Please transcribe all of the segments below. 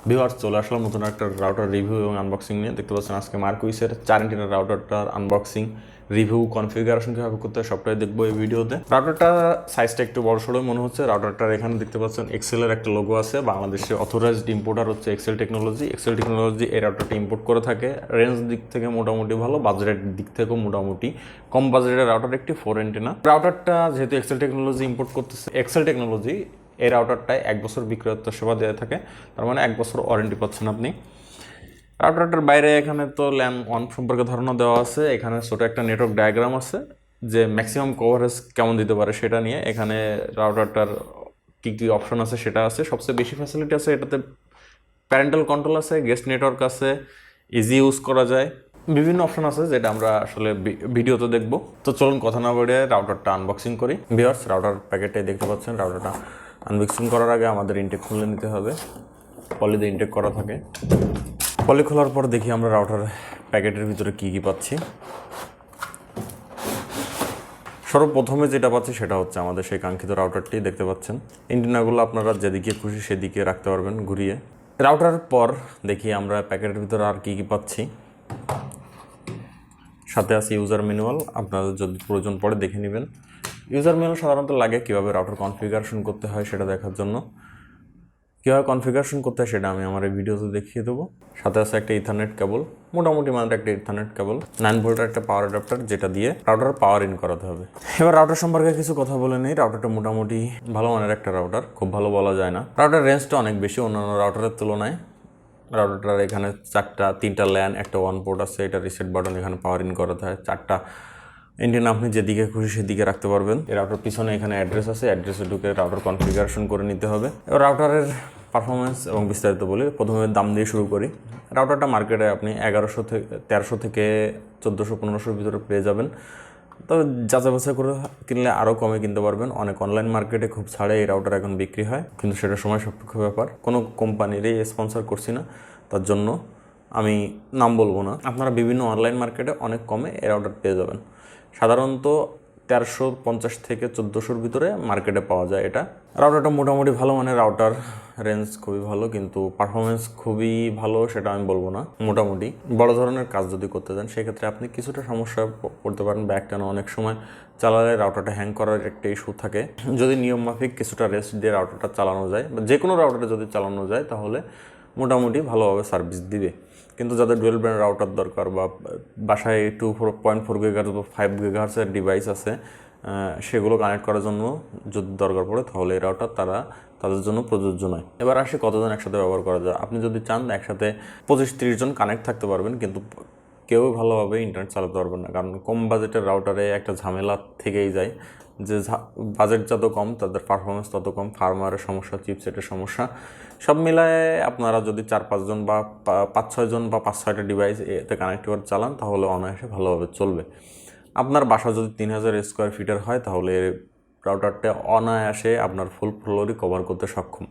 Viewers, চলে আসলাম নতুন একটা রাউটার রিভিউ এবং আনবক্সিং নিয়ে। দেখতে পাচ্ছেন আজকে মার্কুইসের 4 ইঞ্চির রাউটারটার আনবক্সিং, রিভিউ, কনফিগারেশন কীভাবে করতে হয় সবটাই দেখবো এই ভিডিওতে। রাউটারটা সাইজটা একটু বড় সড়োই মনে হচ্ছে। রাউটারটার এখানে দেখতে পাচ্ছেন এক্সেলের একটা লোগো আছে। বাংলাদেশে অথরাইজড ইম্পোর্টার হচ্ছে এক্সেল টেকনোলজি। এক্সেল টেকনোলজি এই রাউটারটা ইম্পোর্ট করে থাকে। রেঞ্জ দিক থেকে মোটামুটি ভালো, বাজেটের দিক থেকেও মোটামুটি কম বাজেটের রাউটার একটি 4 এন্টেনা রাউটারটা। যেহেতু এক্সেল টেকনোলজি ইম্পোর্ট করতেছে, এক্সেল টেকনোলজি এই রাউটারটায় 1 বছর বিক্রয়োত্তর সেবা দিয়ে থাকে। তার মানে 1 বছর ওয়ারেন্টি পাচ্ছেন আপনি। রাউটারটার বাইরে এখানে তো ল্যান ওয়ান সম্পর্কে ধারণা দেওয়া আছে। এখানে ছোট একটা নেটওয়ার্ক ডায়াগ্রাম আছে যে ম্যাক্সিমাম কভারেজ কেমন দিতে পারে সেটা নিয়ে। এখানে রাউটারটার কী কী অপশন আছে সেটা আছে। সবচেয়ে বেশি ফ্যাসিলিটি আছে এটাতে, প্যারেন্টাল কন্ট্রোল আছে, গেস্ট নেটওয়ার্ক আছে, ইজি ইউজ করা যায়, বিভিন্ন অপশন আছে যেটা আমরা আসলে ভিডিওতে দেখবো। তো চলুন কথা না বলে রাউটারটা আনবক্সিং করি। ভিউয়ার্স, রাউটার প্যাকেটটাই দেখতে পাচ্ছেন। রাউটারটা আনবক্সিং করার আগে আমাদের ইনটেক খুলে নিতে হবে। পলি দিয়ে ইনটেক করা থাকে। পলি খোলার পর দেখি আমরা রাউটার প্যাকেটের ভিতরে কী কী পাচ্ছি। সর্বপ্রথমে যেটা পাচ্ছি সেটা হচ্ছে আমাদের সেই কাঙ্ক্ষিত রাউটারটি। দেখতে পাচ্ছেন এন্টেনাগুলো আপনারা যেদিকে খুশি সেদিকে রাখতে পারবেন ঘুরিয়ে। রাউটার পর দেখি আমরা প্যাকেটের ভিতরে আর কী কী পাচ্ছি। সাথে আছে ইউজার ম্যানুয়াল, আপনাদের যদি প্রয়োজন পড়ে দেখে নেবেন। ইউজার ম্যানুয়াল সাধারণত লাগে কীভাবে রাউটার কনফিগারেশন করতে হয় সেটা দেখার জন্য। কীভাবে কনফিগারেশন করতে হয় সেটা আমি আমার এই ভিডিওতে দেখিয়ে দেবো। সাথে আছে একটা ইথারনেট কেবল, মোটামুটি মানের একটা ইথারনেট কেবল, 9 ভোল্টের একটা পাওয়ার অ্যাডাপ্টার যেটা দিয়ে রাউটার পাওয়ার ইন করাতে হবে। এবার রাউটার সম্পর্কে কিছু কথা বলে নেই। রাউটারটা মোটামুটি ভালো মানের একটা রাউটার, খুব ভালো বলা যায় না। রাউটার রেঞ্জটা অনেক বেশি অন্যান্য রাউটারের তুলনায়। রাউটারটার এখানে 3টা ল্যান, একটা ওয়ান পোর্ট আছে, এটা রিসেট বাটন, এখানে পাওয়ার ইন করাতে হয়। 4টা এন্টেনা আপনি যেদিকে খুশি সেদিকে রাখতে পারবেন। এই রাউটার পিছনে এখানে অ্যাড্রেস আছে, অ্যাড্রেসে ঢুকে রাউটার কনফিগারেশন করে নিতে হবে। এবার রাউটারের পারফরমেন্স এবং বিস্তারিত বলি। প্রথমে দাম দিয়ে শুরু করি। রাউটারটা মার্কেটে আপনি 1300 থেকে 1400-1500 ভিতরে পেয়ে যাবেন। তবে যাচাই বাছাই করে কিনলে আরও কমে কিনতে পারবেন। অনেক অনলাইন মার্কেটে খুব ছাড়ে এই রাউটার এখন বিক্রি হয়, কিন্তু সেটা সময় সাপেক্ষ ব্যাপার। কোনো কোম্পানিরই স্পন্সর করছি না, তার জন্য আমি নাম বলবো না। আপনারা বিভিন্ন অনলাইন মার্কেটে অনেক কমে এই রাউটার পেয়ে যাবেন। সাধারণত 1350 থেকে 1400-র ভিতরে মার্কেটে পাওয়া যায় এটা। রাউটারটা মোটামুটি ভালো মানের রাউটার, রেঞ্জ খুবই ভালো, কিন্তু পারফরমেন্স খুবই ভালো সেটা আমি বলবো না। মোটামুটি বড় ধরনের কাজ যদি করতে চান সেক্ষেত্রে আপনি কিছুটা সমস্যা পড়তে পারেন। ব্যাকটানো অনেক সময় চালালে রাউটারটা হ্যাং করার একটা ইস্যু থাকে। যদি নিয়মমাফিক কিছুটা রেস্ট দিয়ে রাউটারটা চালানো যায়, বা যে কোনো রাউটারে যদি চালানো যায়, তাহলে মোটামুটি ভালোভাবে সার্ভিস দিবে। কিন্তু যাদের ডুয়েল ব্র্যান্ড রাউটার দরকার, বা বাসায় 2.4 GHz বা 5 GHz ডিভাইস আছে, সেগুলো কানেক্ট করার জন্য যদি দরকার পড়ে, তাহলে এই রাউটার তাদের জন্য প্রযোজ্য নয়। এবার আসে কতজন একসাথে ব্যবহার করা যায়। আপনি যদি চান একসাথে 25-30 জন কানেক্ট থাকতে পারবেন, কিন্তু কেউ ভালোভাবে ইন্টারনেট চালাতে পারবেন না, কারণ কম বাজেটের রাউটারে একটা ঝামেলা থেকেই যায় যে বাজেট যত কম তাদের পারফরমেন্স তত কম, ফার্মওয়্যারের সমস্যা, চিপসেটের সমস্যা, সব মিলায় আপনারা যদি 4-5 জন বা 5-6 জন বা 5-6টা ডিভাইস এতে কানেক্ট করে চালান, তাহলে অনায়াসে ভালোভাবে চলবে। আপনার বাসা যদি 3000 স্কোয়ার ফিটের হয়, তাহলে রাউটারটা অনায়াসে আপনার ফুল ফ্লোরই কভার করতে সক্ষম।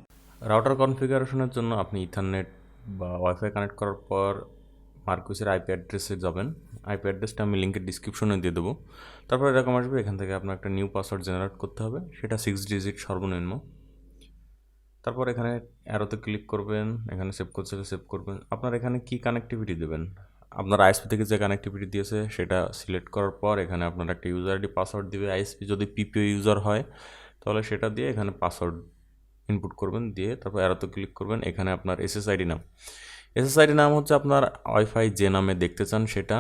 রাউটার কনফিগারেশনের জন্য আপনি ইথারনেট বা ওয়াইফাই কানেক্ট করার পর মার্কুসের আইপি অ্যাড্রেসে যাবেন। আইপি অ্যাড্রেসটা আমি লিঙ্কের ডিসক্রিপশনে দিয়ে দেবো। তারপর এরকম আসবে, এখান থেকে আপনার একটা নিউ পাসওয়ার্ড জেনারেট করতে হবে, সেটা 6 ডিজিট সর্বনিম্ন। তারপর এখানে অ্যারোতে ক্লিক করবেন, এখানে সেভ করতে সেভ করবেন। আপনার এখানে কি কানেক্টিভিটি দেবেন, আপনার আইএসপি থেকে যে কানেক্টিভিটি দিয়েছে সেটা সিলেক্ট করার পর এখানে আপনার একটা ইউজার আইডি পাসওয়ার্ড দিবে। আইএসপি যদি পিপিও ইউজার হয় তাহলে সেটা দিয়ে এখানে পাসওয়ার্ড ইনপুট করবেন, দিয়ে তারপর অ্যারোতে ক্লিক করবেন। এখানে আপনার এসএসআইডি নাম হচ্ছে আপনার ওয়াইফাই যে নামে দেখতে চান সেটা,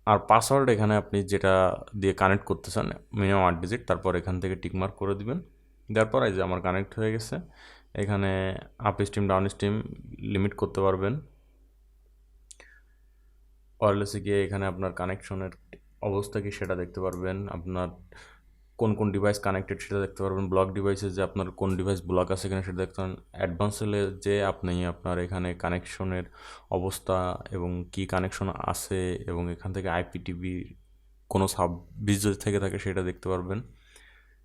আর পাসওয়ার্ড এখানে আপনি যেটা দিয়ে কানেক্ট করতে চান মিনিমাম 8 ডিজিট। তারপর এখান থেকে টিকমার্ক করে দিবেন। দেওয়ার পর এই যে আমার কানেক্ট হয়ে গেছে। এখানে up stream down stream limit করতে পারবেন। ওয়্যারলেসে গিয়ে এখানে আপনার কানেকশনের অবস্থা কি সেটা দেখতে পারবেন, আপনার কোন কোন ডিভাইস কানেক্টেড সেটা দেখতে পারবেন, ব্লক ডিভাইসে যে আপনার কোন ডিভাইস ব্লক আছে এখানে সেটা দেখতে পারেন। অ্যাডভান্সে যে আপনি আপনার এখানে কানেকশনের অবস্থা এবং কি কানেকশন আছে, এবং এখান থেকে আইপিটিভি কোনো সার্ভিস যদি থেকে থাকে সেটা দেখতে পারবেন।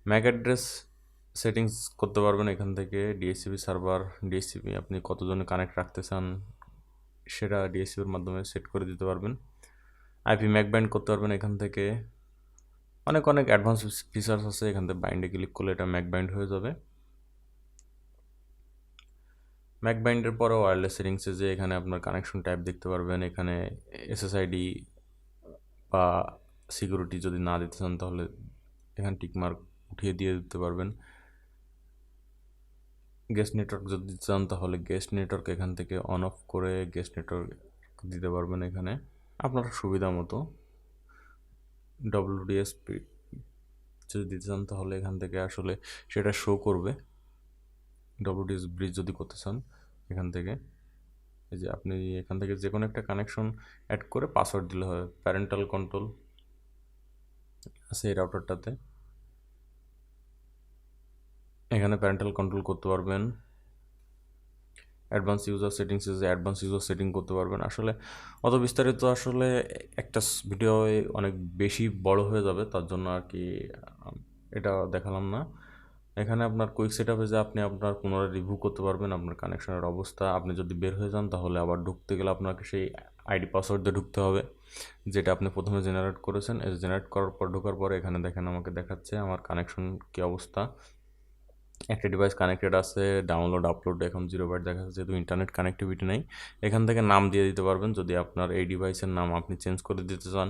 ম্যাক অ্যাড্রেস সেটিংস করতে পারবেন এখান থেকে। ডিএসসিপি সার্ভার, ডিএসসিপি আপনি কতজনে কানেক্ট রাখতে চান সেটা ডিএসসিপির মাধ্যমে সেট করে দিতে পারবেন। আইপি ম্যাক বাইন্ড করতে পারবেন এখান থেকে। অনেক অ্যাডভান্স ফিচার্স আছে, এখান থেকে বাইন্ডে ক্লিক করলে এটা ম্যাক বাইন্ড হয়ে যাবে। ম্যাক বাইন্ডের পরে ওয়্যারলেস সেটিংসে যে এখানে আপনার কানেকশন টাইপ দেখতে পারবেন, এখানে এসএসআইডি বা সিকিউরিটি যদি না দিতে চান তাহলে এখানে টিকমার্ক উঠিয়ে দিয়ে দিতে পারবেন। গেস্ট নেটওয়ার্ক যদি দিতে চান তাহলে গেস্ট নেটওয়ার্ক এখান থেকে অন অফ করে গেস্ট নেটওয়ার্ক দিতে পারবেন এখানে আপনার সুবিধা মতো। ডব্লিউডিএসপি যদি দিতে চান তাহলে এখান থেকে আসলে সেটা শো করবে। ডব্লিউডিএস ব্রিজ যদি করতে চান এখান থেকে এই যে আপনি এখান থেকে যে কোনো একটা কানেকশন অ্যাড করে পাসওয়ার্ড দিলে হয়। প্যারেন্টাল কন্ট্রোল আছে এই রাউটারটাতে, এখানে প্যারেন্টাল কন্ট্রোল করতে পারবেন। Advance user settings advance user setting করতে পারবেন। আসলে অত বিস্তারিত আসলে একটা ভিডিও অনেক বেশি বড় হয়ে যাবে, তার জন্য আর কি এটা দেখালাম না। এখানে আপনার কুইক সেট আপে যে আপনি আপনার পুনরায় রিভিউ করতে পারবেন আপনার কানেকশনের অবস্থা। আপনি যদি বের হয়ে যান তাহলে আবার ঢুকতে গেলে আপনাকে সেই আইডি পাসওয়ার্ড দিয়ে ঢুকতে হবে যেটা আপনি প্রথমে জেনারেট করেছেন। এই জেনারেট করার পর ঢোকার পরে এখানে দেখেন আমাকে দেখাচ্ছে আমার কানেকশন কী অবস্থা। একটা ডিভাইস কানেক্টেড আছে, ডাউনলোড আপলোড এখন 0 বাইট দেখা যাচ্ছে, যেহেতু ইন্টারনেট কানেক্টিভিটি নেই। এখান থেকে নাম দিয়ে দিতে পারবেন যদি আপনার এই ডিভাইসের নাম আপনি চেঞ্জ করে দিতে চান।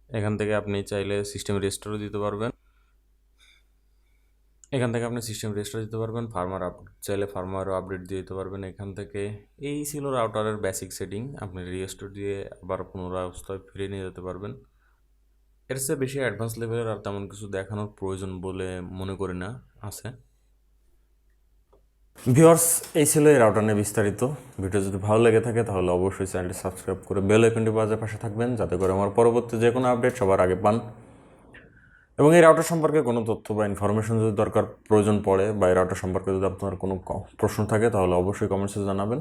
এখান থেকে আপনি চাইলে সিস্টেম রেজিস্টারও দিতে পারবেন। এখান থেকে আপনি সিস্টেম রেজিস্টার দিতে পারবেন, ফার্মার আপডেট চাইলে ফার্মারও আপডেট দিয়ে দিতে পারবেন এখান থেকে। এই ছিল রাউটারের বেসিক সেটিং। আপনি রেজিস্টার দিয়ে আবার পুনরায় অবস্থায় ফিরে নিয়ে যেতে পারবেন। এর চেয়ে বেশি অ্যাডভান্স লেভেলের আর তেমন কিছু দেখানোর প্রয়োজন বলে মনে করি না আছে। ভিউয়ার্স, এই ছিল এই রাউটার নিয়ে বিস্তারিত। ভিডিও যদি ভালো লেগে থাকে তাহলে অবশ্যই চ্যানেলটি সাবস্ক্রাইব করে বেল আইকনটি বাজার পাশে থাকবেন, যাতে করে আমার পরবর্তী যে কোনো আপডেট সবার আগে পান। এবং এই রাউটার সম্পর্কে কোনো তথ্য বা ইনফরমেশন যদি দরকার প্রয়োজন পড়ে বা এই রাউটার সম্পর্কে যদি আপনার কোনো প্রশ্ন থাকে তাহলে অবশ্যই কমেন্টসে জানাবেন।